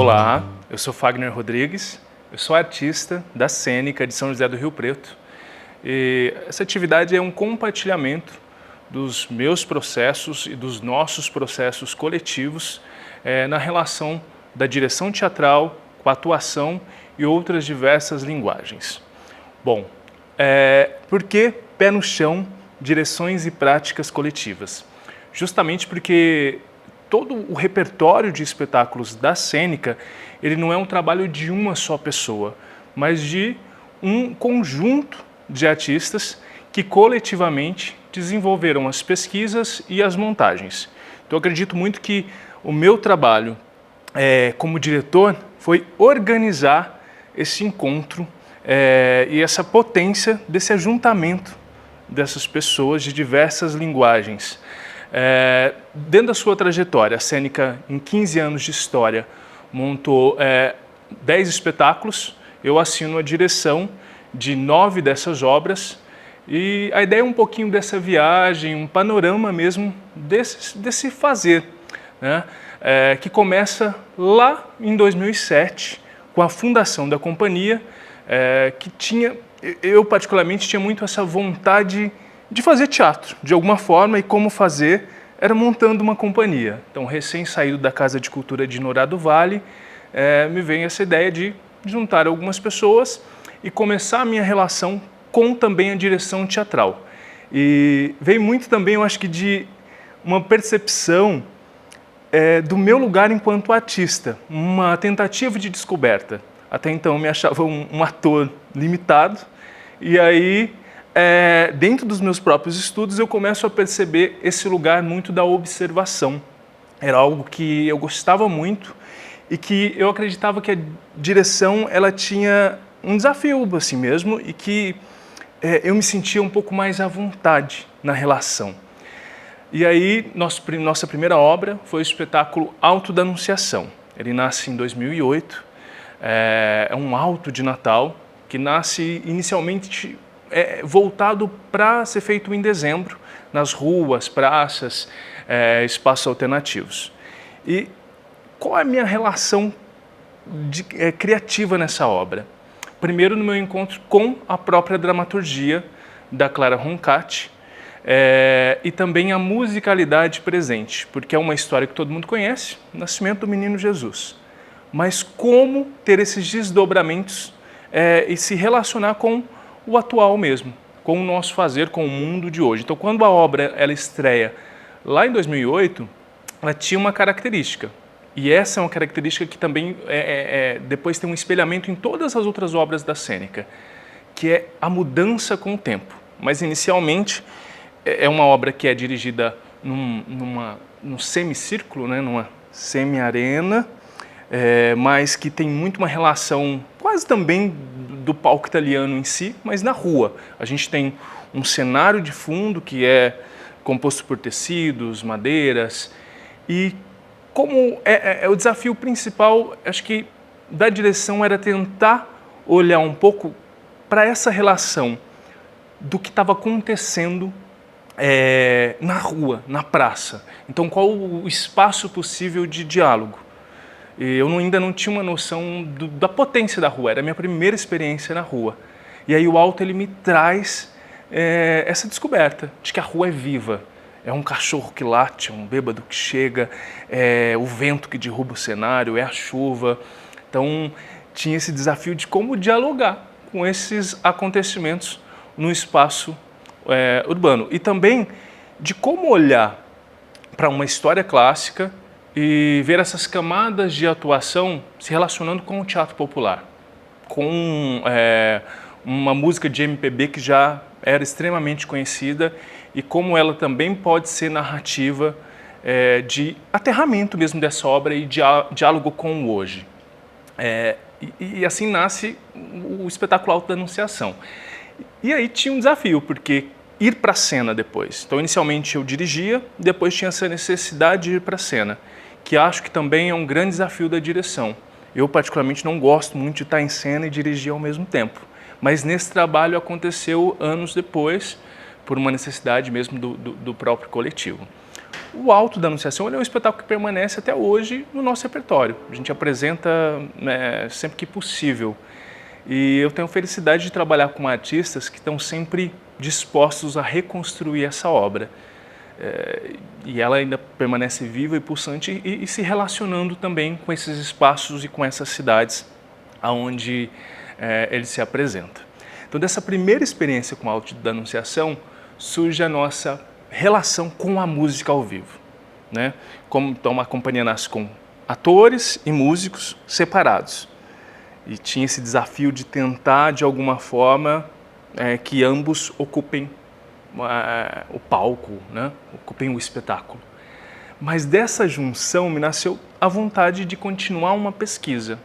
Olá, eu sou Fagner Rodrigues, eu sou artista da Cênica de São José do Rio Preto e essa atividade é um compartilhamento dos meus processos e dos nossos processos coletivos na relação da direção teatral com a atuação e outras diversas linguagens. Bom, por que pé no chão, direções e práticas coletivas? Justamente porque todo o repertório de espetáculos da Cênica, ele não é um trabalho de uma só pessoa, mas de um conjunto de artistas que coletivamente desenvolveram as pesquisas e as montagens. Então eu acredito muito que o meu trabalho como diretor foi organizar esse encontro e essa potência desse ajuntamento dessas pessoas de diversas linguagens. Dentro da sua trajetória, a Cênica, em 15 anos de história, montou 10 espetáculos, eu assino a direção de 9 dessas obras e a ideia é um pouquinho dessa viagem, um panorama mesmo desse fazer, né? Que começa lá em 2007, com a fundação da companhia, eu particularmente tinha muito essa vontade de fazer teatro, de alguma forma, e como fazer era montando uma companhia. Então, recém-saído da Casa de Cultura de Norá do Vale, me vem essa ideia de juntar algumas pessoas e começar a minha relação com também a direção teatral. E veio muito também, eu acho que de uma percepção do meu lugar enquanto artista, uma tentativa de descoberta. Até então eu me achava um ator limitado, e aí dentro dos meus próprios estudos eu começo a perceber esse lugar muito da observação. Era algo que eu gostava muito e que eu acreditava que a direção ela tinha um desafio assim mesmo e que eu me sentia um pouco mais à vontade na relação. E aí nossa primeira obra foi o espetáculo Alto da Anunciação. Ele nasce em 2008, é um alto de Natal que nasce inicialmente voltado para ser feito em dezembro, nas ruas, praças, espaços alternativos. E qual é a minha relação criativa nessa obra? Primeiro, no meu encontro com a própria dramaturgia da Clara Roncati e também a musicalidade presente, porque é uma história que todo mundo conhece, o nascimento do menino Jesus. Mas como ter esses desdobramentos e se relacionar com o atual mesmo, com o nosso fazer, com o mundo de hoje. Então, quando a obra ela estreia lá em 2008, ela tinha uma característica. E essa é uma característica que também depois tem um espelhamento em todas as outras obras da Cênica, que é a mudança com o tempo. Mas, inicialmente, é uma obra que é dirigida num semicírculo, né, numa semi-arena, mas que tem muito uma relação quase também do palco italiano em si, mas na rua. A gente tem um cenário de fundo que é composto por tecidos, madeiras, e como o desafio principal, acho que da direção era tentar olhar um pouco para essa relação do que estava acontecendo na rua, na praça. Então, qual o espaço possível de diálogo? Eu ainda não tinha uma noção da potência da rua, era a minha primeira experiência na rua. E aí o alto ele me traz essa descoberta de que a rua é viva. É um cachorro que late, é um bêbado que chega, é o vento que derruba o cenário, é a chuva. Então tinha esse desafio de como dialogar com esses acontecimentos no espaço urbano. E também de como olhar para uma história clássica e ver essas camadas de atuação se relacionando com o teatro popular, com uma música de MPB que já era extremamente conhecida e como ela também pode ser narrativa de aterramento mesmo dessa obra e diálogo com o hoje. E assim nasce o espetáculo Alto da Anunciação. E aí tinha um desafio, porque ir para a cena depois. Então, inicialmente eu dirigia, depois tinha essa necessidade de ir para a cena, que acho que também é um grande desafio da direção. Eu, particularmente, não gosto muito de estar em cena e dirigir ao mesmo tempo. Mas nesse trabalho aconteceu anos depois, por uma necessidade mesmo do próprio coletivo. O Alto da Anunciação ele é um espetáculo que permanece até hoje no nosso repertório. A gente apresenta sempre que possível. E eu tenho a felicidade de trabalhar com artistas que estão sempre dispostos a reconstruir essa obra. E ela ainda permanece viva e pulsante e se relacionando também com esses espaços e com essas cidades onde ele se apresenta. Então, dessa primeira experiência com o Alto da Anunciação, surge a nossa relação com a música ao vivo, né? Então, a companhia nasce com atores e músicos separados. E tinha esse desafio de tentar, de alguma forma, que ambos ocupem o palco, né? Ocupem o espetáculo. Mas dessa junção me nasceu a vontade de continuar uma pesquisa.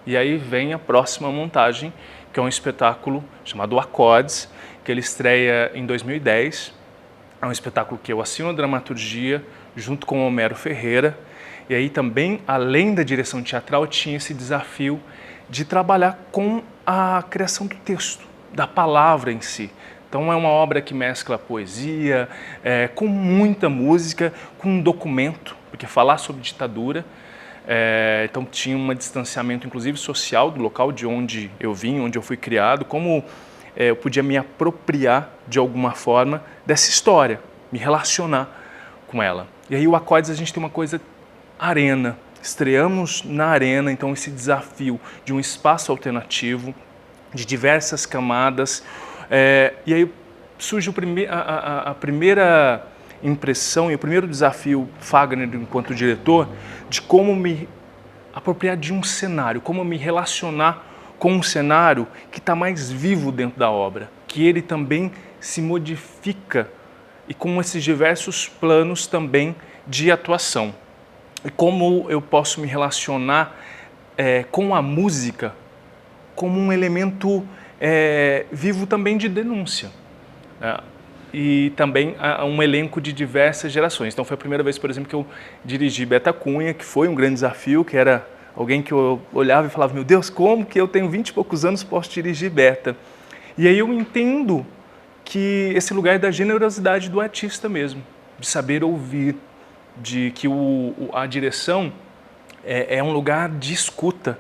E aí vem a próxima montagem, que é um espetáculo chamado Acordes, que ele estreia em 2010. É um espetáculo que eu assino a dramaturgia junto com o Homero Ferreira. E aí também, além da direção teatral, tinha esse desafio de trabalhar com a criação do texto, da palavra em si. Então é uma obra que mescla poesia, com muita música, com um documento, porque falar sobre ditadura, então tinha um distanciamento inclusive social do local de onde eu vim, onde eu fui criado, como eu podia me apropriar de alguma forma dessa história, me relacionar com ela. E aí o Acordes a gente tem uma coisa arena, estreamos na arena, então esse desafio de um espaço alternativo, de diversas camadas, e aí surge a primeira impressão e o primeiro desafio Fagner enquanto diretor de como me apropriar de um cenário, como me relacionar com um cenário que está mais vivo dentro da obra, que ele também se modifica e com esses diversos planos também de atuação. E como eu posso me relacionar com a música como um elemento vivo também de denúncia, né? E também um elenco de diversas gerações. Então foi a primeira vez, por exemplo, que eu dirigi Beta Cunha, que foi um grande desafio, que era alguém que eu olhava e falava, meu Deus, como que eu tenho 20 e poucos anos posso dirigir Beta? E aí eu entendo que esse lugar é da generosidade do artista mesmo, de saber ouvir, de que a direção é um lugar de escuta,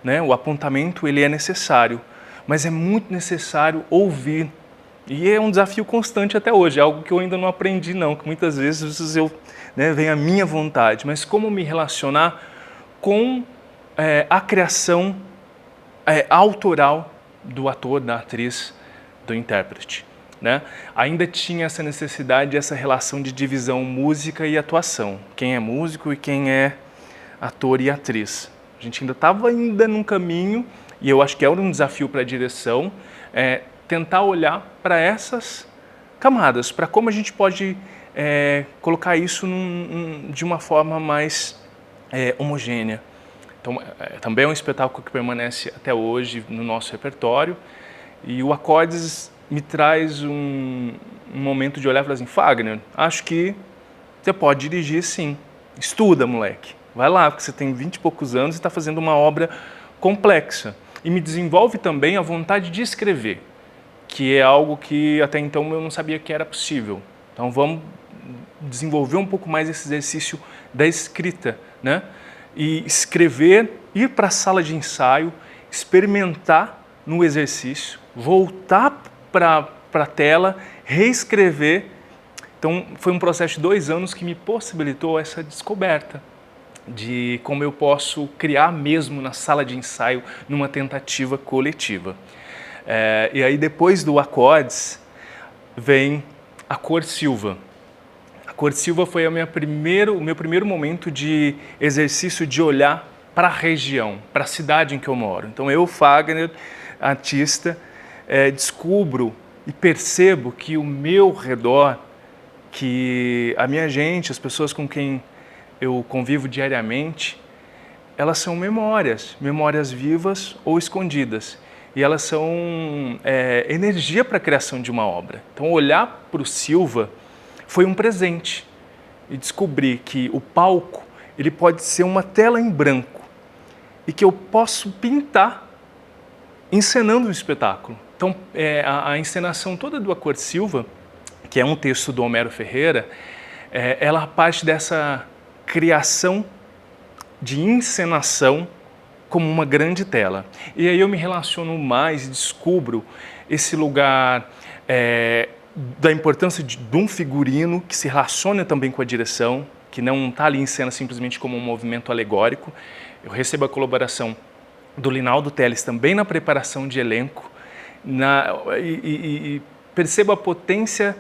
né? O apontamento ele é necessário, mas é muito necessário ouvir. E é um desafio constante até hoje, é algo que eu ainda não aprendi não, que muitas vezes vem a minha vontade, mas como me relacionar com a criação autoral do ator, da atriz, do intérprete, né? Ainda tinha essa necessidade, essa relação de divisão música e atuação, quem é músico e quem é ator e atriz. A gente ainda estava num caminho, e eu acho que era um desafio para a direção, tentar olhar para essas camadas, para como a gente pode colocar isso de uma forma mais homogênea. Então, também é um espetáculo que permanece até hoje no nosso repertório, e o Acordes me traz um momento de olhar e falar assim, Fagner, acho que você pode dirigir sim, estuda moleque, vai lá, porque você tem 20 e poucos anos e está fazendo uma obra complexa. E me desenvolve também a vontade de escrever, que é algo que até então eu não sabia que era possível. Então vamos desenvolver um pouco mais esse exercício da escrita, né? E escrever, ir para a sala de ensaio, experimentar no exercício, voltar para a tela, reescrever. Então foi um processo de 2 anos que me possibilitou essa descoberta de como eu posso criar mesmo na sala de ensaio numa tentativa coletiva. E aí depois do Acordes vem a Cor Silva. A Cor Silva foi o meu primeiro momento de exercício de olhar para a região, para a cidade em que eu moro. Então eu, Fagner, artista, descubro e percebo que o meu redor, que a minha gente, as pessoas com quem eu convivo diariamente, elas são memórias vivas ou escondidas. E elas são energia para a criação de uma obra. Então, olhar para o Silva foi um presente. E descobrir que o palco ele pode ser uma tela em branco e que eu posso pintar encenando um espetáculo. Então, a encenação toda do A Cor Silva, que é um texto do Homero Ferreira, ela parte dessa criação de encenação como uma grande tela. E aí eu me relaciono mais e descubro esse lugar da importância de um figurino que se relaciona também com a direção, que não está ali em cena simplesmente como um movimento alegórico. Eu recebo a colaboração do Linaldo Teles também na preparação de elenco, e percebo a potência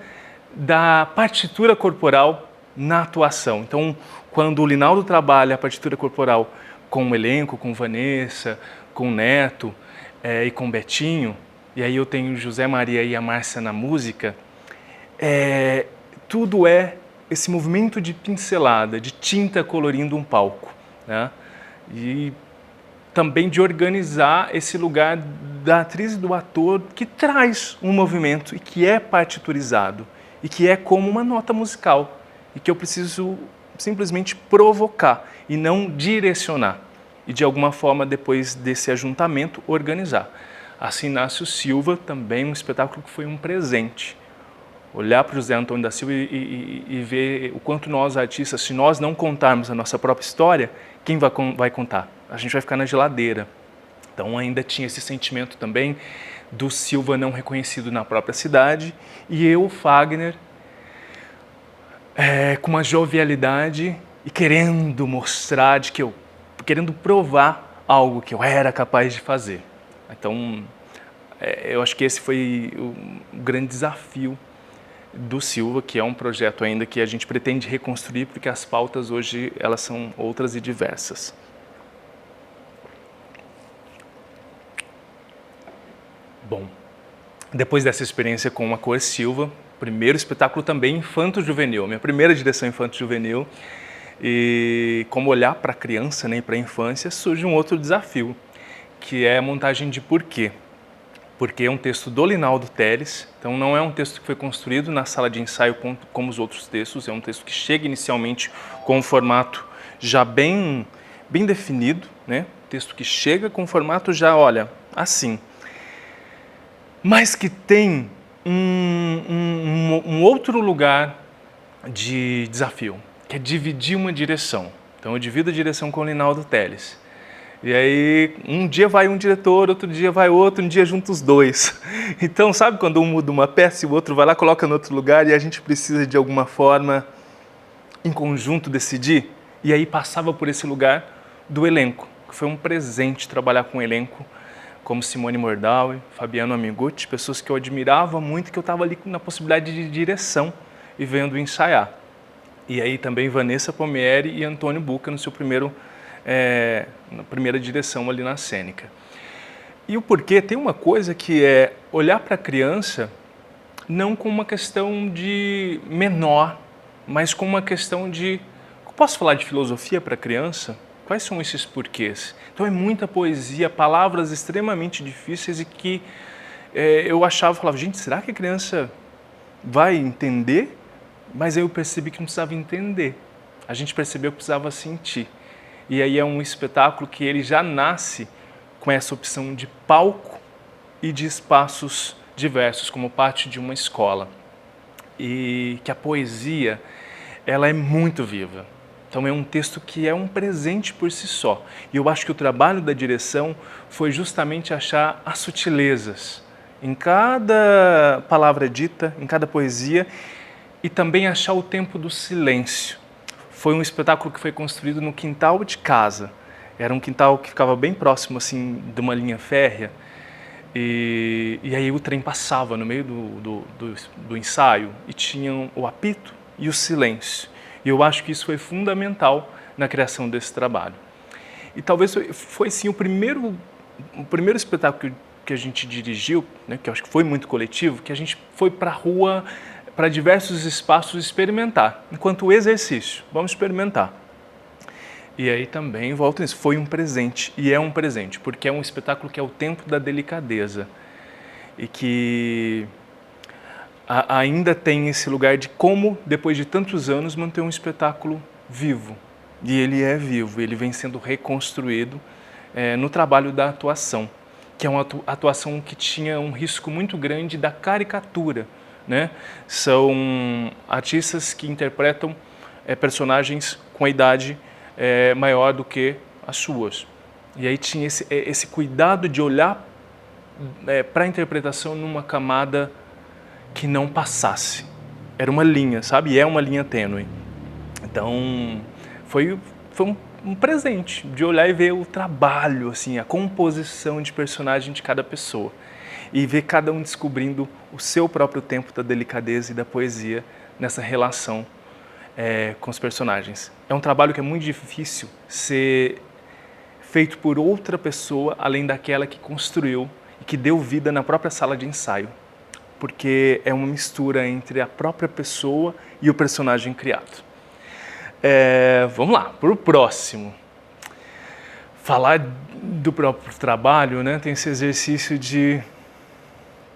da partitura corporal na atuação. Então, quando o Linaldo trabalha a partitura corporal com o elenco, com Vanessa, com o Neto e com o Betinho, e aí eu tenho o José Maria e a Márcia na música, tudo é esse movimento de pincelada, de tinta colorindo um palco, né? E também de organizar esse lugar da atriz e do ator que traz um movimento e que é partiturizado e que é como uma nota musical e que eu preciso simplesmente provocar e não direcionar e de alguma forma depois desse ajuntamento organizar. Assim nasce o Silva, também um espetáculo que foi um presente. Olhar para o José Antônio da Silva e ver o quanto nós artistas, se nós não contarmos a nossa própria história, quem vai contar? A gente vai ficar na geladeira. Então ainda tinha esse sentimento também do Silva não reconhecido na própria cidade e eu, Fagner, com uma jovialidade e querendo mostrar, querendo provar algo que eu era capaz de fazer. Então eu acho que esse foi o grande desafio do Silva, que é um projeto ainda que a gente pretende reconstruir, porque as pautas hoje elas são outras e diversas. Bom, depois dessa experiência com a Cor Silva, primeiro espetáculo também infanto-juvenil, minha primeira direção infanto-juvenil, e como olhar para a criança, né, e para a infância, surge um outro desafio, que é a montagem de Porquê. Porque é um texto do Linaldo Teles, então não é um texto que foi construído na sala de ensaio como os outros textos, é um texto que chega inicialmente com um formato já bem definido, né? Texto que chega com um formato já, olha, assim. Mas que tem um outro lugar de desafio, que é dividir uma direção. Então eu divido a direção com o Linaldo Teles. E aí, um dia vai um diretor, outro dia vai outro, um dia junta os dois. Então, sabe quando um muda uma peça e o outro vai lá, coloca no outro lugar e a gente precisa de alguma forma, em conjunto, decidir? E aí passava por esse lugar do elenco, que foi um presente trabalhar com um elenco como Simone Mordaui, Fabiano Amigutti, pessoas que eu admirava muito, que eu estava ali na possibilidade de direção e vendo ensaiar. E aí também Vanessa Palmieri e Antônio Buca no seu na primeira direção ali na cênica. E o porquê tem uma coisa que é olhar para a criança não com uma questão de menor, mas com uma questão de... Posso falar de filosofia para a criança? Quais são esses porquês? Então é muita poesia, palavras extremamente difíceis e que eu falava, gente, será que a criança vai entender? Mas aí eu percebi que não precisava entender. A gente percebeu que precisava sentir. E aí é um espetáculo que ele já nasce com essa opção de palco e de espaços diversos, como parte de uma escola. E que a poesia, ela é muito viva. Então é um texto que é um presente por si só. E eu acho que o trabalho da direção foi justamente achar as sutilezas em cada palavra dita, em cada poesia, e também achar o tempo do silêncio. Foi um espetáculo que foi construído no quintal de casa. Era um quintal que ficava bem próximo assim de uma linha férrea. E aí o trem passava no meio do ensaio e tinham o apito e o silêncio. E eu acho que isso foi fundamental na criação desse trabalho. E talvez foi sim o primeiro espetáculo que a gente dirigiu, né, que eu acho que foi muito coletivo, que a gente foi para a rua, para diversos espaços experimentar, enquanto exercício, vamos experimentar. E aí também, volto nisso, foi um presente, e é um presente, porque é um espetáculo que é o tempo da delicadeza, e que ainda tem esse lugar de como, depois de tantos anos, manter um espetáculo vivo. E ele é vivo, ele vem sendo reconstruído no trabalho da atuação, que é uma atuação que tinha um risco muito grande da caricatura, né? São artistas que interpretam personagens com a idade maior do que as suas. E aí tinha esse cuidado de olhar para a interpretação numa camada que não passasse. Era uma linha, sabe? E é uma linha tênue. Então, foi um presente de olhar e ver o trabalho, assim, a composição de personagem de cada pessoa. E ver cada um descobrindo o seu próprio tempo da delicadeza e da poesia nessa relação com os personagens. É um trabalho que é muito difícil ser feito por outra pessoa, além daquela que construiu e que deu vida na própria sala de ensaio. Porque é uma mistura entre a própria pessoa e o personagem criado. Vamos lá, para o próximo. Falar do próprio trabalho, né, tem esse exercício de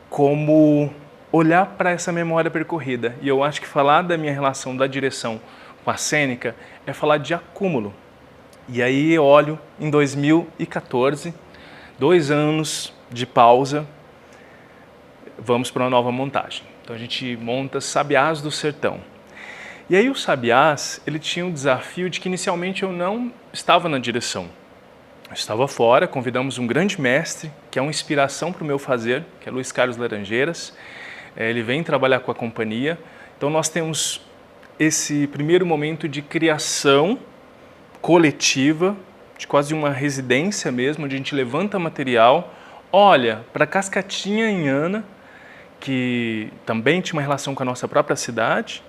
como olhar para essa memória percorrida. E eu acho que falar da minha relação da direção com a cênica é falar de acúmulo. E aí eu olho em 2014, 2 anos de pausa, vamos para uma nova montagem. Então a gente monta Sabiás do Sertão. E aí o Sabiás, ele tinha um desafio de que inicialmente eu não estava na direção. Eu estava fora, convidamos um grande mestre, que é uma inspiração para o meu fazer, que é Luiz Carlos Laranjeiras. Ele vem trabalhar com a companhia. Então nós temos esse primeiro momento de criação coletiva, de quase uma residência mesmo, onde a gente levanta material, olha para Cascatinha-Inhana, que também tinha uma relação com a nossa própria cidade.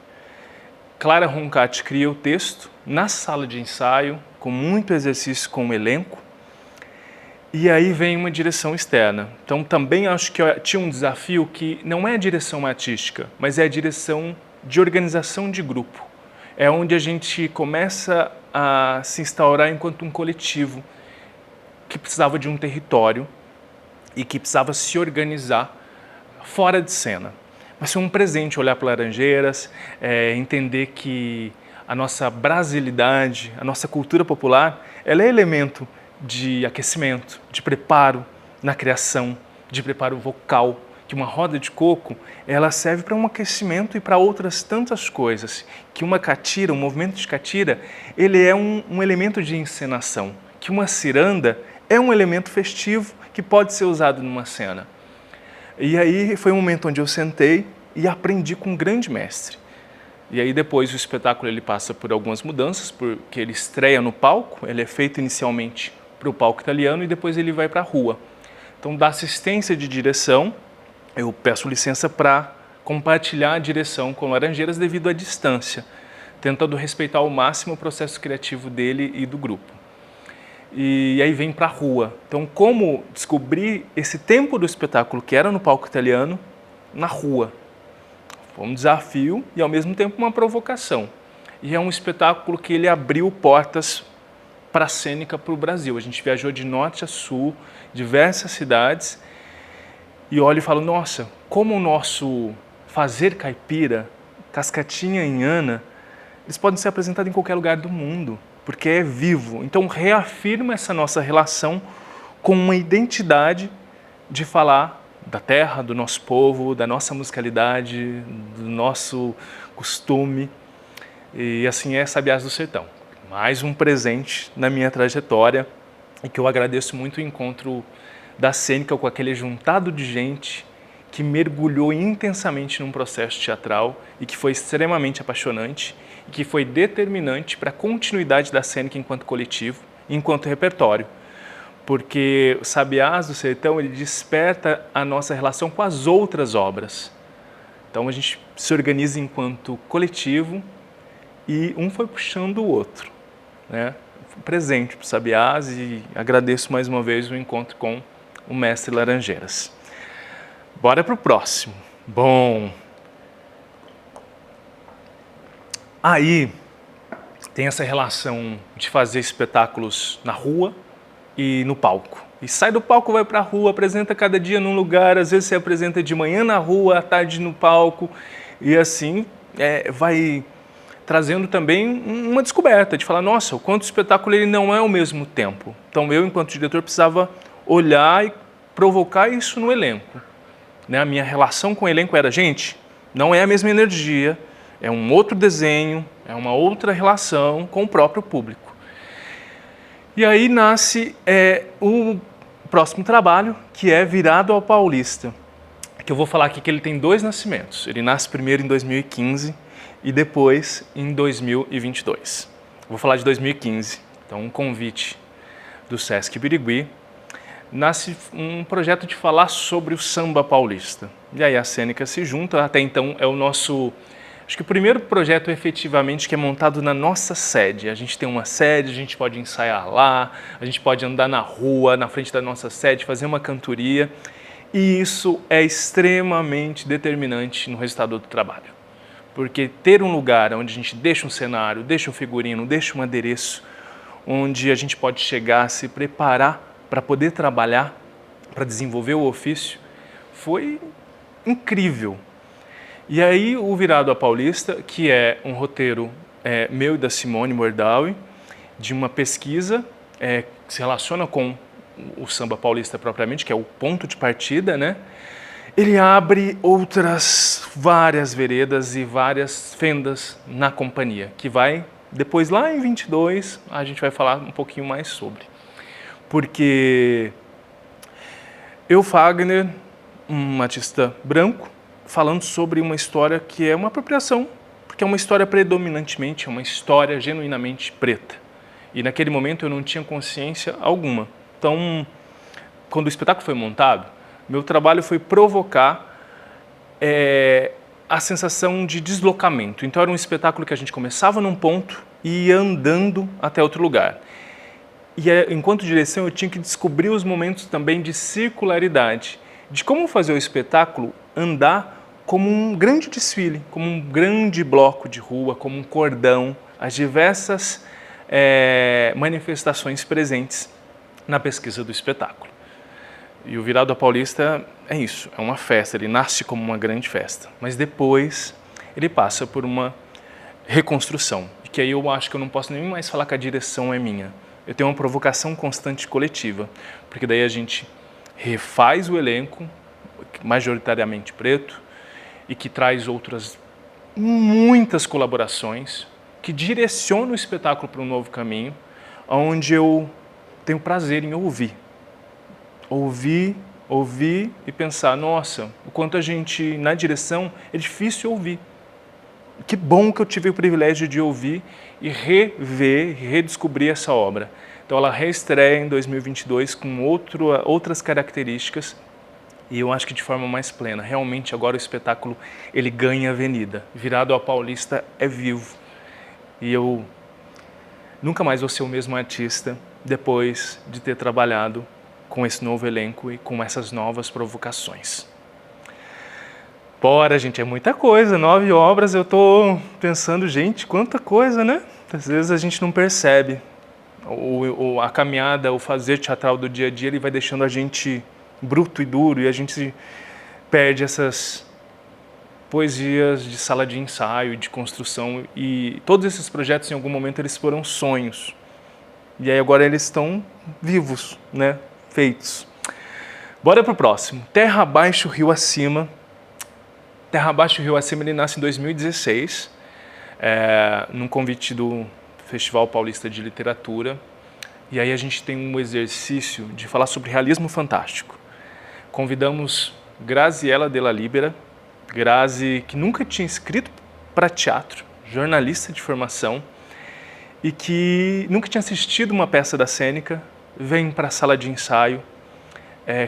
Clara Roncati cria o texto na sala de ensaio, com muito exercício com o elenco, e aí vem uma direção externa. Então também acho que tinha um desafio que não é a direção artística, mas é a direção de organização de grupo. É onde a gente começa a se instaurar enquanto um coletivo que precisava de um território e que precisava se organizar fora de cena. Mas foi um presente olhar para Laranjeiras, entender que a nossa brasilidade, a nossa cultura popular, ela é elemento de aquecimento, de preparo na criação, de preparo vocal, que uma roda de coco, ela serve para um aquecimento e para outras tantas coisas, que uma catira, um movimento de catira, ele é um elemento de encenação, que uma ciranda é um elemento festivo que pode ser usado numa cena. E aí foi um momento onde eu sentei e aprendi com um grande mestre. E aí depois o espetáculo ele passa por algumas mudanças, porque ele estreia no palco, ele é feito inicialmente para o palco italiano e depois ele vai para a rua. Então, da assistência de direção, eu peço licença para compartilhar a direção com Laranjeiras devido à distância, tentando respeitar ao máximo o processo criativo dele e do grupo. E aí vem para a rua. Então, como descobrir esse tempo do espetáculo que era no palco italiano, na rua? Foi um desafio e, ao mesmo tempo, uma provocação. E é um espetáculo que ele abriu portas para a cênica para o Brasil. A gente viajou de norte a sul, diversas cidades, e olho e falo, nossa, como o nosso fazer caipira, Cascatinha-Inhana, eles podem ser apresentados em qualquer lugar do mundo, porque é vivo. Então reafirma essa nossa relação com uma identidade de falar da terra, do nosso povo, da nossa musicalidade, do nosso costume. E assim é Sabiás do Sertão. Mais um presente na minha trajetória e que eu agradeço muito o encontro da cênica com aquele juntado de gente que mergulhou intensamente num processo teatral e que foi extremamente apaixonante e que foi determinante para a continuidade da cênica enquanto coletivo e enquanto repertório. Porque o Sabiás do Sertão ele desperta a nossa relação com as outras obras. Então a gente se organiza enquanto coletivo e um foi puxando o outro, né? Foi um presente para o Sabiás e agradeço mais uma vez o encontro com o mestre Laranjeiras. Bora para o próximo. Bom, aí tem essa relação de fazer espetáculos na rua e no palco. E sai do palco, vai para a rua, apresenta cada dia num lugar, às vezes você apresenta de manhã na rua, à tarde no palco, e assim vai trazendo também uma descoberta, de falar, nossa, o quanto o espetáculo ele não é ao mesmo tempo. Então eu, enquanto diretor, precisava olhar e provocar isso no elenco. Né? A minha relação com o elenco era, gente, Não é a mesma energia, é um outro desenho, é uma outra relação com o próprio público. E aí nasce o próximo trabalho, que é Virado ao Paulista, que eu vou falar aqui que ele tem 2 nascimentos. Ele nasce primeiro em 2015 e depois em 2022. Vou falar de 2015, então um convite do Sesc Birigui. Nasce um projeto de falar sobre o samba paulista. E aí a Cênica se junta, até então é o nosso... Acho que o primeiro projeto efetivamente que é montado na nossa sede. A gente tem uma sede, a gente pode ensaiar lá, a gente pode andar na rua, na frente da nossa sede, fazer uma cantoria. E isso é extremamente determinante no resultado do trabalho. Porque ter um lugar onde a gente deixa um cenário, deixa um figurino, deixa um adereço, onde a gente pode chegar, se preparar para poder trabalhar, para desenvolver o ofício, foi incrível. E aí o Virado à Paulista, que é um roteiro meu e da Simone Mordawi, de uma pesquisa que se relaciona com o samba paulista propriamente, que é o ponto de partida, né? Ele abre outras várias veredas e várias fendas na companhia, que vai, depois lá em 22, a gente vai falar um pouquinho mais sobre. Porque eu, Fagner, um artista branco, falando sobre uma história que é uma apropriação, porque é uma história predominantemente, é uma história genuinamente preta. E naquele momento eu não tinha consciência alguma. Então, quando o espetáculo foi montado, meu trabalho foi provocar a sensação de deslocamento. Então era um espetáculo que a gente começava num ponto e ia andando até outro lugar. E enquanto direção eu tinha que descobrir os momentos também de circularidade, de como fazer o espetáculo andar como um grande desfile, como um grande bloco de rua, como um cordão, as diversas manifestações presentes na pesquisa do espetáculo. E o Virado à Paulista é isso, é uma festa, ele nasce como uma grande festa, mas depois ele passa por uma reconstrução, que aí eu acho que eu não posso nem mais falar que a direção é minha. Eu tenho uma provocação constante coletiva, porque daí a gente refaz o elenco, majoritariamente preto, e que traz outras muitas colaborações, que direciona o espetáculo para um novo caminho, onde eu tenho prazer em ouvir. Ouvir e pensar, nossa, o quanto a gente, na direção, é difícil ouvir. Que bom que eu tive o privilégio de ouvir e rever, redescobrir essa obra. Então ela reestreia em 2022 com outras características e eu acho que de forma mais plena. Realmente agora o espetáculo ele ganha avenida. Virado ao Paulista é vivo. E eu nunca mais vou ser o mesmo artista depois de ter trabalhado com esse novo elenco e com essas novas provocações. Bora, gente, é muita coisa, 9 obras, eu tô pensando, gente, quanta coisa, né? Às vezes a gente não percebe. A caminhada, o fazer teatral do dia a dia, ele vai deixando a gente bruto e duro e a gente perde essas poesias de sala de ensaio, de construção e todos esses projetos, em algum momento, eles foram sonhos. E aí agora eles estão vivos, né? Feitos. Bora pro próximo. Terra Abaixo, Rio Acima. Terra Abaixo, Rio Acima, ele nasce em 2016, num convite do Festival Paulista de Literatura. E aí a gente tem um exercício de falar sobre realismo fantástico. Convidamos Graziella Della Libera, Grazi, que nunca tinha escrito para teatro, jornalista de formação, e que nunca tinha assistido uma peça da Cênica, vem para a sala de ensaio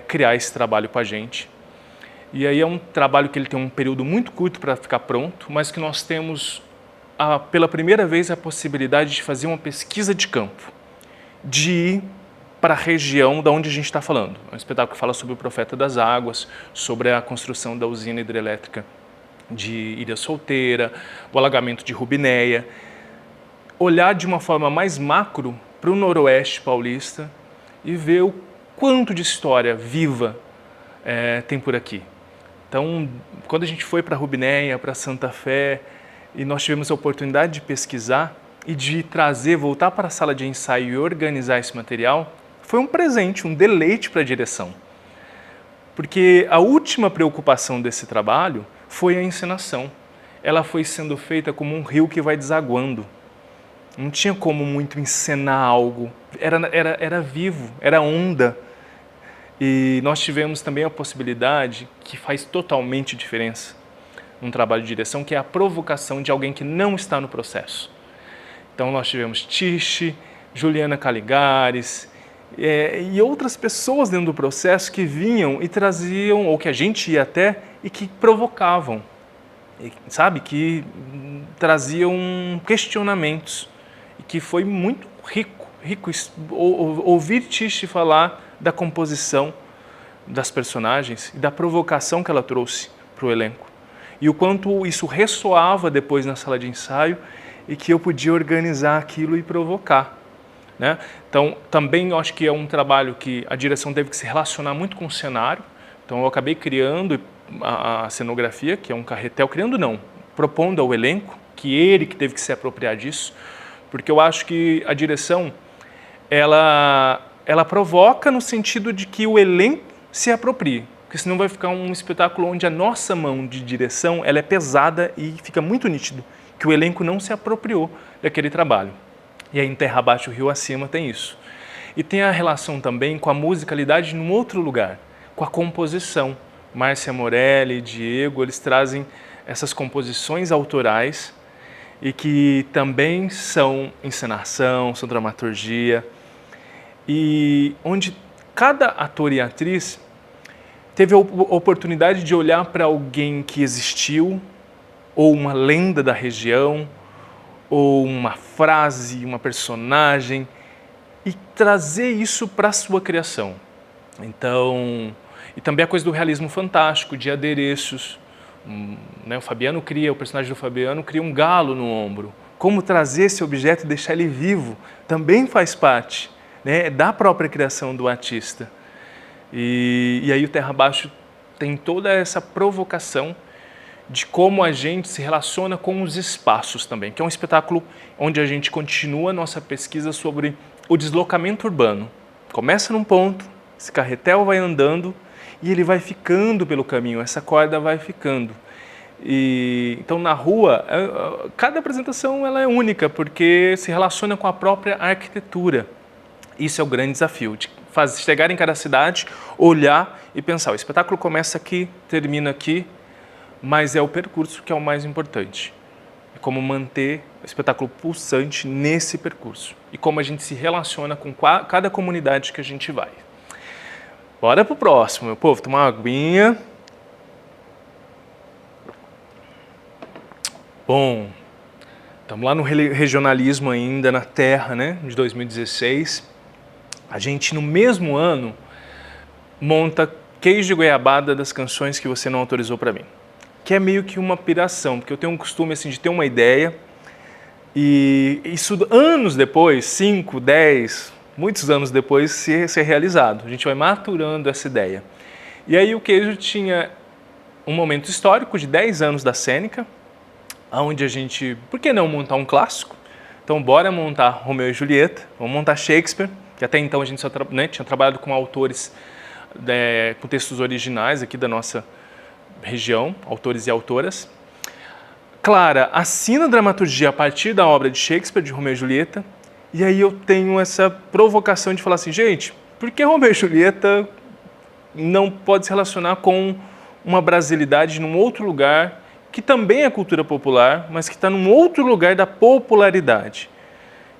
criar esse trabalho com a gente. E aí é um trabalho que ele tem um período muito curto para ficar pronto, mas que nós temos pela primeira vez a possibilidade de fazer uma pesquisa de campo, de ir para a região da onde a gente está falando. É um espetáculo que fala sobre o Profeta das Águas, sobre a construção da usina hidrelétrica de Ilha Solteira, o alagamento de Rubinéia. Olhar de uma forma mais macro para o noroeste paulista e ver o quanto de história viva tem por aqui. Então, quando a gente foi para Rubinéia, para Santa Fé, e nós tivemos a oportunidade de pesquisar e de trazer, voltar para a sala de ensaio e organizar esse material, foi um presente, um deleite para a direção. Porque a última preocupação desse trabalho foi a encenação. Ela foi sendo feita como um rio que vai desaguando. Não tinha como muito encenar algo. Era vivo, era onda. E nós tivemos também a possibilidade, que faz totalmente diferença num trabalho de direção, que é a provocação de alguém que não está no processo. Então nós tivemos Tiche, Juliana Caligares e outras pessoas dentro do processo que vinham e traziam, ou que a gente ia até, e que provocavam, sabe? Que traziam questionamentos. E que foi muito rico ouvir Tiche falar da composição das personagens e da provocação que ela trouxe para o elenco. E o quanto isso ressoava depois na sala de ensaio e que eu podia organizar aquilo e provocar, né? Então, também eu acho que é um trabalho que a direção teve que se relacionar muito com o cenário. Então, eu acabei criando a cenografia, que é um carretel, propondo ao elenco, que teve que se apropriar disso, porque eu acho que a direção, ela provoca no sentido de que o elenco se aproprie, porque senão vai ficar um espetáculo onde a nossa mão de direção ela é pesada e fica muito nítido que o elenco não se apropriou daquele trabalho. E aí em Terra Abaixo, Rio Acima tem isso. E tem a relação também com a musicalidade num outro lugar, com a composição. Márcia Morelli, Diego, eles trazem essas composições autorais e que também são encenação, são dramaturgia, e onde cada ator e atriz teve a oportunidade de olhar para alguém que existiu, ou uma lenda da região, ou uma frase, uma personagem, e trazer isso para a sua criação. Então, e também a coisa do realismo fantástico, de adereços. Né, o personagem do Fabiano cria um galo no ombro. Como trazer esse objeto e deixar ele vivo também faz parte, né, da própria criação do artista. E aí o Terra Abaixo tem toda essa provocação de como a gente se relaciona com os espaços também, que é um espetáculo onde a gente continua a nossa pesquisa sobre o deslocamento urbano. Começa num ponto, esse carretel vai andando e ele vai ficando pelo caminho, essa corda vai ficando. Então na rua, cada apresentação ela é única, porque se relaciona com a própria arquitetura. Isso é o grande desafio, de chegar em cada cidade, olhar e pensar, o espetáculo começa aqui, termina aqui, mas é o percurso que é o mais importante. É como manter o espetáculo pulsante nesse percurso. E como a gente se relaciona com cada comunidade que a gente vai. Bora pro próximo, meu povo, tomar uma aguinha. Bom, estamos lá no regionalismo ainda, na Terra, né, de 2016. A gente, no mesmo ano, monta Queijo de Goiabada das Canções que Você Não Autorizou para Mim. Que é meio que uma piração, porque eu tenho um costume assim, de ter uma ideia e isso anos depois, 5, 10, muitos anos depois, ser realizado. A gente vai maturando essa ideia. E aí o Queijo tinha um momento histórico de 10 anos da Cênica, onde a gente, por que não montar um clássico? Então bora montar Romeu e Julieta, vamos montar Shakespeare, que até então a gente só tinha trabalhado com autores, com textos originais aqui da nossa região, autores e autoras. Clara assina a dramaturgia a partir da obra de Shakespeare, de Romeu e Julieta, e aí eu tenho essa provocação de falar assim, gente, por que Romeu e Julieta não pode se relacionar com uma brasilidade num outro lugar, que também é cultura popular, mas que está num outro lugar da popularidade,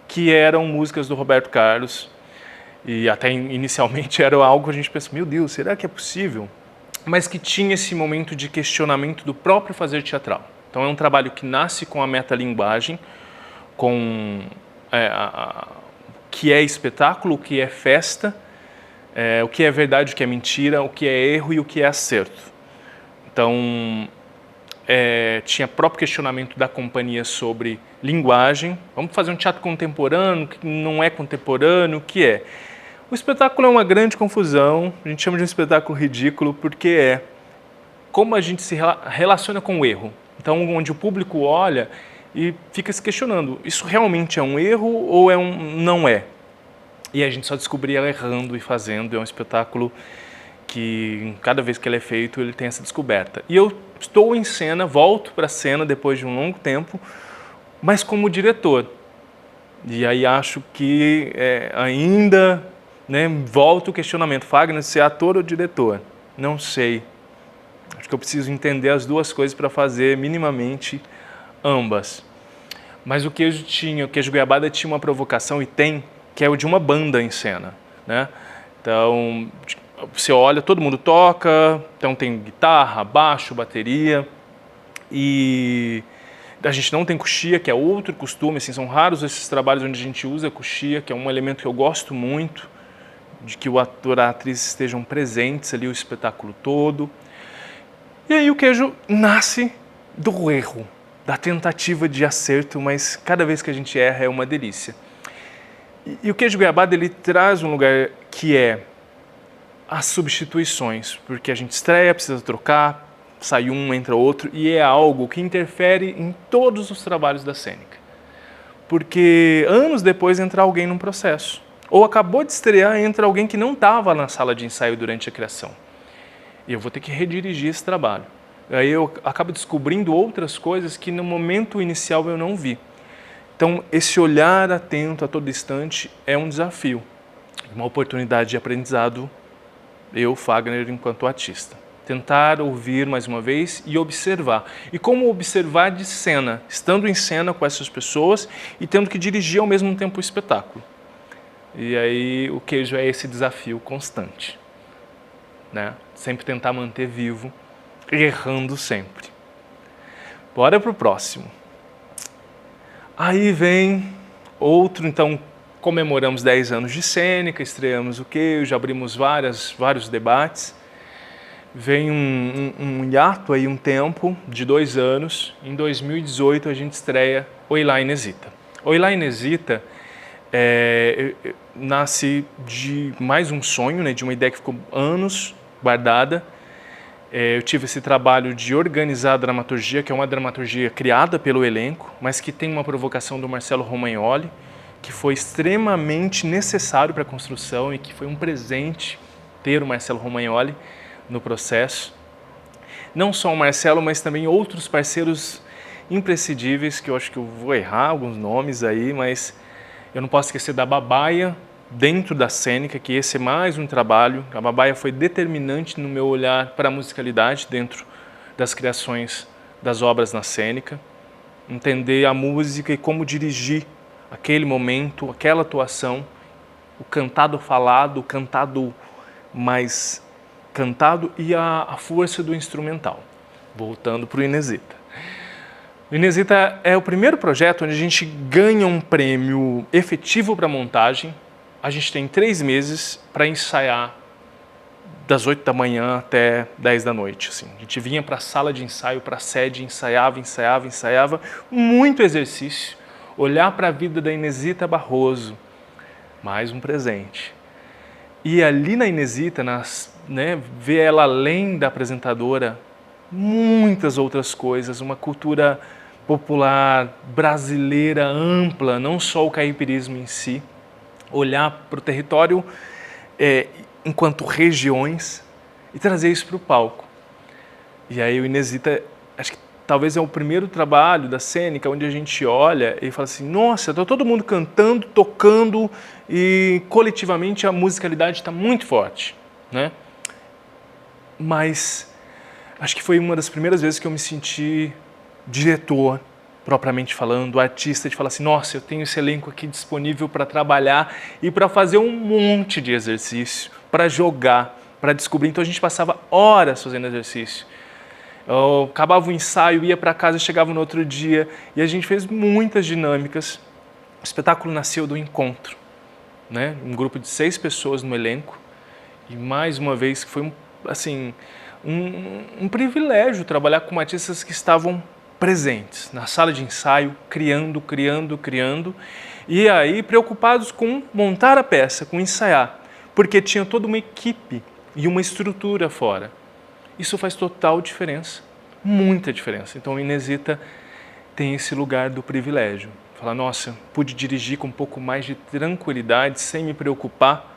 que eram músicas do Roberto Carlos, e até inicialmente era algo que a gente pensou, meu Deus, será que é possível? Mas que tinha esse momento de questionamento do próprio fazer teatral. Então é um trabalho que nasce com a metalinguagem, com o que é espetáculo, o que é festa, o que é verdade, o que é mentira, o que é erro e o que é acerto. Então tinha próprio questionamento da companhia sobre linguagem. Vamos fazer um teatro contemporâneo, que não é contemporâneo, o que é? O espetáculo é uma grande confusão, a gente chama de um espetáculo ridículo, porque é como a gente se relaciona com o erro. Então, onde o público olha e fica se questionando, isso realmente é um erro ou não é? E a gente só descobria errando e fazendo, é um espetáculo que cada vez que ele é feito, ele tem essa descoberta. E eu estou em cena, volto para a cena depois de um longo tempo, mas como diretor. E aí acho que ainda, né, volta o questionamento, Fagner, você é ator ou diretor? Não sei. Acho que eu preciso entender as duas coisas para fazer minimamente ambas. Mas o Queijo Goiabada tinha uma provocação, e tem, que é o de uma banda em cena, né? Então, você olha, todo mundo toca, então tem guitarra, baixo, bateria, e a gente não tem coxia, que é outro costume, assim, são raros esses trabalhos onde a gente usa coxia, que é um elemento que eu gosto muito, de que o ator e a atriz estejam presentes ali o espetáculo todo. E aí o Queijo nasce do erro, da tentativa de acerto, mas cada vez que a gente erra é uma delícia. E o Queijo Goiabada, ele traz um lugar que é as substituições, porque a gente estreia, precisa trocar, sai um, entra outro, e é algo que interfere em todos os trabalhos da cênica. Porque anos depois entra alguém num processo, ou acabou de estrear, entra alguém que não estava na sala de ensaio durante a criação. E eu vou ter que redirigir esse trabalho. Aí eu acabo descobrindo outras coisas que no momento inicial eu não vi. Então, esse olhar atento a todo instante é um desafio, uma oportunidade de aprendizado, eu, Fagner, enquanto artista. Tentar ouvir mais uma vez e observar. E como observar de cena, estando em cena com essas pessoas e tendo que dirigir ao mesmo tempo o espetáculo. E aí o Queijo é esse desafio constante, né? Sempre tentar manter vivo, errando sempre. Bora pro próximo. Aí vem outro, então comemoramos 10 anos de cênica, estreamos o Queijo, abrimos vários debates. Vem um hiato aí, um tempo de 2 anos. Em 2018 a gente estreia Oi Lá Inesita. Oi Lá Inesita nasce de mais um sonho, né, de uma ideia que ficou anos guardada. Eu tive esse trabalho de organizar a dramaturgia, que é uma dramaturgia criada pelo elenco, mas que tem uma provocação do Marcelo Romagnoli, que foi extremamente necessário para a construção e que foi um presente ter o Marcelo Romagnoli no processo. Não só o Marcelo, mas também outros parceiros imprescindíveis, que eu acho que eu vou errar alguns nomes aí, mas eu não posso esquecer da Babaia, dentro da cênica, que esse é mais um trabalho. A Babaia foi determinante no meu olhar para a musicalidade dentro das criações das obras na cênica. Entender a música e como dirigir aquele momento, aquela atuação, o cantado falado, o cantado mais cantado e a força do instrumental. Voltando para o Inesita. O Inesita é o primeiro projeto onde a gente ganha um prêmio efetivo para montagem. A gente tem 3 meses para ensaiar das 8 da manhã até 10 da noite. Assim. A gente vinha para a sala de ensaio, para a sede, ensaiava. Muito exercício. Olhar para a vida da Inesita Barroso. Mais um presente. E ali na Inesita, ver ela além da apresentadora, muitas outras coisas, uma cultura popular, brasileira, ampla, não só o caipirismo em si, olhar para o território enquanto regiões e trazer isso para o palco. E aí o Inesita, acho que talvez é o primeiro trabalho da cênica onde a gente olha e fala assim, nossa, está todo mundo cantando, tocando e coletivamente a musicalidade está muito forte, né? Mas acho que foi uma das primeiras vezes que eu me senti diretor, propriamente falando, artista, de falar assim, nossa, eu tenho esse elenco aqui disponível para trabalhar e para fazer um monte de exercício, para jogar, para descobrir. Então a gente passava horas fazendo exercício. Eu acabava o ensaio, ia para casa, chegava no outro dia e a gente fez muitas dinâmicas. O espetáculo nasceu do encontro, né? Um grupo de 6 pessoas no elenco e mais uma vez foi um privilégio trabalhar com artistas que estavam presentes na sala de ensaio, criando, e aí preocupados com montar a peça, com ensaiar, porque tinha toda uma equipe e uma estrutura fora. Isso faz total diferença, muita diferença. Então a Inesita tem esse lugar do privilégio. Falar, nossa, pude dirigir com um pouco mais de tranquilidade, sem me preocupar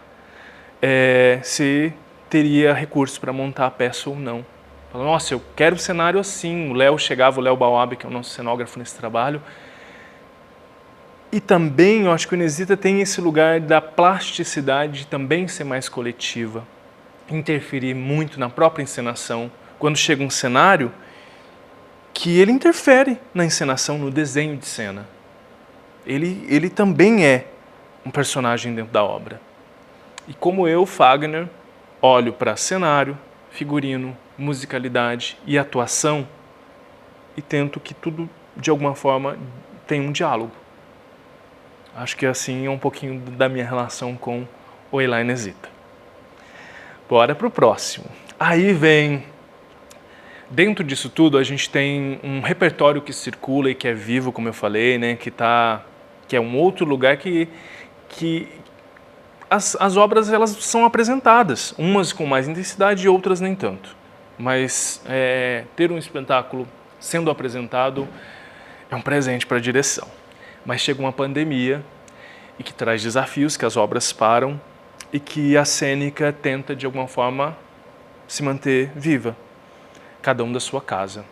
se teria recurso para montar a peça ou não. Falou, nossa, eu quero o cenário assim. O Léo Bauab, que é o nosso cenógrafo nesse trabalho. E também, eu acho que o Inesita tem esse lugar da plasticidade de também ser mais coletiva, interferir muito na própria encenação. Quando chega um cenário, que ele interfere na encenação, no desenho de cena. Ele também é um personagem dentro da obra. E como eu, Fagner, olho para cenário, figurino, musicalidade e atuação e tento que tudo, de alguma forma, tenha um diálogo. Acho que assim é um pouquinho da minha relação com o Elá Inesita. Bora para o próximo. Aí vem, dentro disso tudo, a gente tem um repertório que circula e que é vivo, como eu falei, né? Que é um outro lugar que as obras elas são apresentadas, umas com mais intensidade e outras nem tanto. Mas ter um espetáculo sendo apresentado é um presente para a direção. Mas chega uma pandemia e que traz desafios, que as obras param e que a cênica tenta, de alguma forma, se manter viva, cada um da sua casa.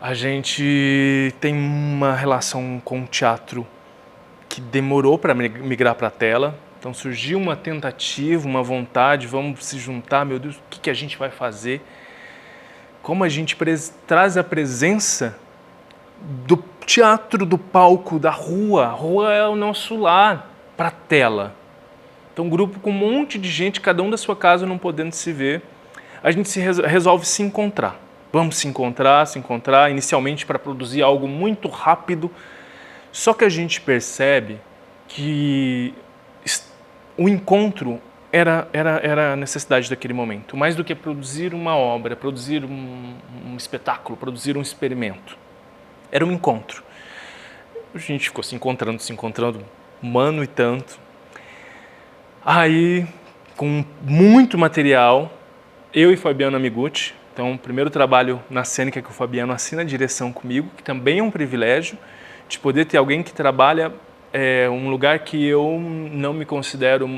A gente tem uma relação com o teatro que demorou para migrar para a tela, então surgiu uma tentativa, uma vontade, vamos se juntar, meu Deus, o que a gente vai fazer? Como a gente traz a presença do teatro, do palco, da rua. A rua é o nosso lar, para a tela. Então, um grupo com um monte de gente, cada um da sua casa, não podendo se ver, a gente resolve se encontrar. Vamos se encontrar, inicialmente para produzir algo muito rápido. Só que a gente percebe que o encontro era a necessidade daquele momento. Mais do que produzir uma obra, produzir um espetáculo, produzir um experimento. Era um encontro. A gente ficou se encontrando um ano e tanto. Aí, com muito material, eu e Fabiano Amiguchi, então o primeiro trabalho na cênica que o Fabiano assina a direção comigo, que também é um privilégio de poder ter alguém que trabalha um lugar que eu não me considero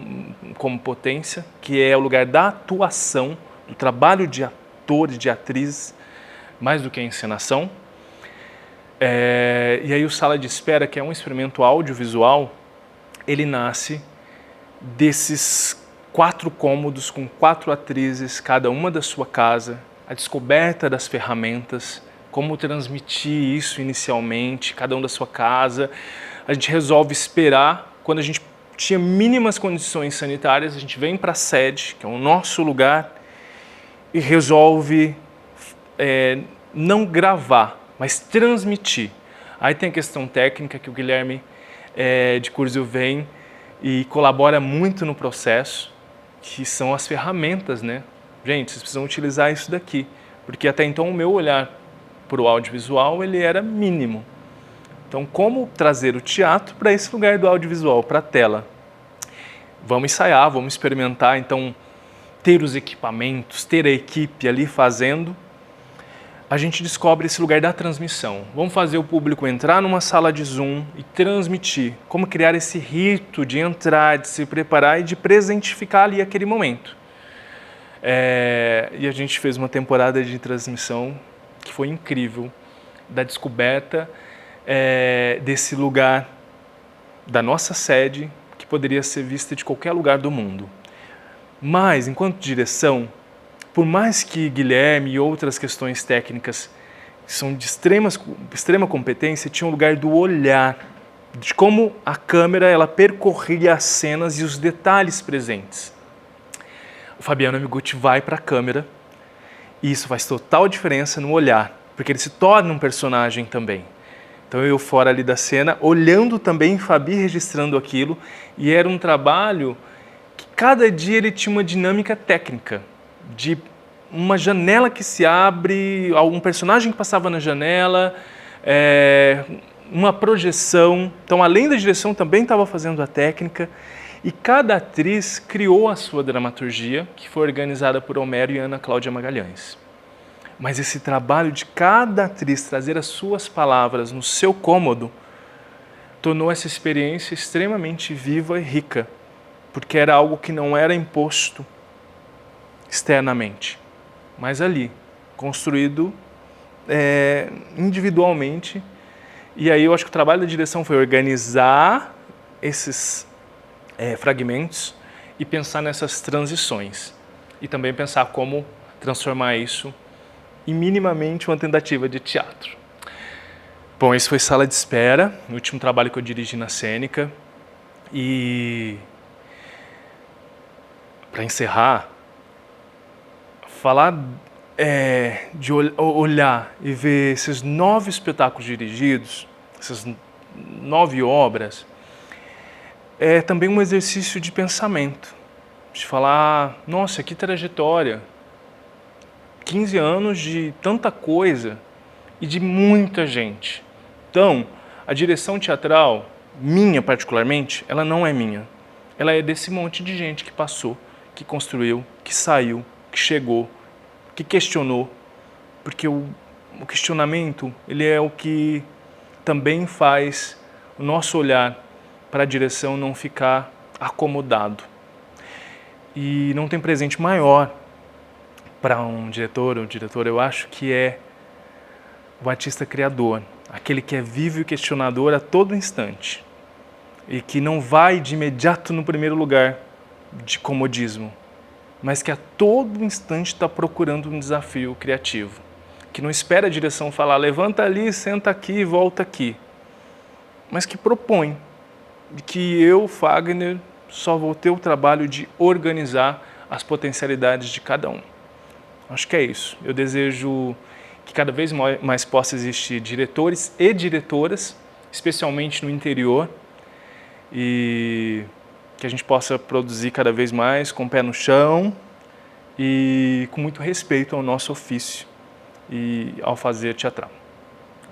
como potência, que é o lugar da atuação, do trabalho de ator e de atriz, mais do que a encenação. E aí o Sala de Espera, que é um experimento audiovisual, ele nasce desses 4 cômodos com 4 atrizes, cada uma da sua casa, a descoberta das ferramentas, como transmitir isso inicialmente, cada um da sua casa. A gente resolve esperar, quando a gente tinha mínimas condições sanitárias, a gente vem para a sede, que é o nosso lugar, e resolve não gravar, mas transmitir. Aí tem a questão técnica que o Guilherme de Curzio vem e colabora muito no processo, que são as ferramentas, né? Gente, vocês precisam utilizar isso daqui, porque até então o meu olhar para o audiovisual ele era mínimo. Então, como trazer o teatro para esse lugar do audiovisual, para a tela? Vamos ensaiar, vamos experimentar, então ter os equipamentos, ter a equipe ali fazendo. A gente descobre esse lugar da transmissão. Vamos fazer o público entrar numa sala de Zoom e transmitir. Como criar esse rito de entrar, de se preparar e de presentificar ali aquele momento. E a gente fez uma temporada de transmissão que foi incrível, da descoberta desse lugar da nossa sede, que poderia ser vista de qualquer lugar do mundo. Mas, enquanto direção, por mais que Guilherme e outras questões técnicas que são de extrema competência, tinha um lugar do olhar, de como a câmera ela percorria as cenas e os detalhes presentes. O Fabiano Amiguchi vai para a câmera e isso faz total diferença no olhar, porque ele se torna um personagem também. Então eu fora ali da cena, olhando também, Fabi registrando aquilo, e era um trabalho que cada dia ele tinha uma dinâmica técnica, de uma janela que se abre, algum personagem que passava na janela, uma projeção. Então, além da direção, também estava fazendo a técnica. E cada atriz criou a sua dramaturgia, que foi organizada por Homero e Ana Cláudia Magalhães. Mas esse trabalho de cada atriz trazer as suas palavras no seu cômodo tornou essa experiência extremamente viva e rica, porque era algo que não era imposto, externamente, mas ali, construído individualmente. E aí eu acho que o trabalho da direção foi organizar esses fragmentos e pensar nessas transições. E também pensar como transformar isso em minimamente uma tentativa de teatro. Bom, esse foi Sala de Espera, o último trabalho que eu dirigi na Cênica. E para encerrar, falar de olhar e ver esses 9 espetáculos dirigidos, essas 9 obras, é também um exercício de pensamento, de falar, nossa, que trajetória, 15 anos de tanta coisa e de muita gente. Então, a direção teatral, minha particularmente, ela não é minha. Ela é desse monte de gente que passou, que construiu, que saiu, que chegou, que questionou, porque o questionamento ele é o que também faz o nosso olhar para a direção não ficar acomodado. E não tem presente maior para um diretor ou diretora, eu acho, que é o artista criador, aquele que é vivo e questionador a todo instante e que não vai de imediato no primeiro lugar de comodismo, mas que a todo instante está procurando um desafio criativo, que não espera a direção falar, levanta ali, senta aqui, volta aqui, mas que propõe, que eu, Fagner, só vou ter o trabalho de organizar as potencialidades de cada um. Acho que é isso. Eu desejo que cada vez mais possa existir diretores e diretoras, especialmente no interior, e que a gente possa produzir cada vez mais com o pé no chão e com muito respeito ao nosso ofício e ao fazer teatral.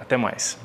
Até mais.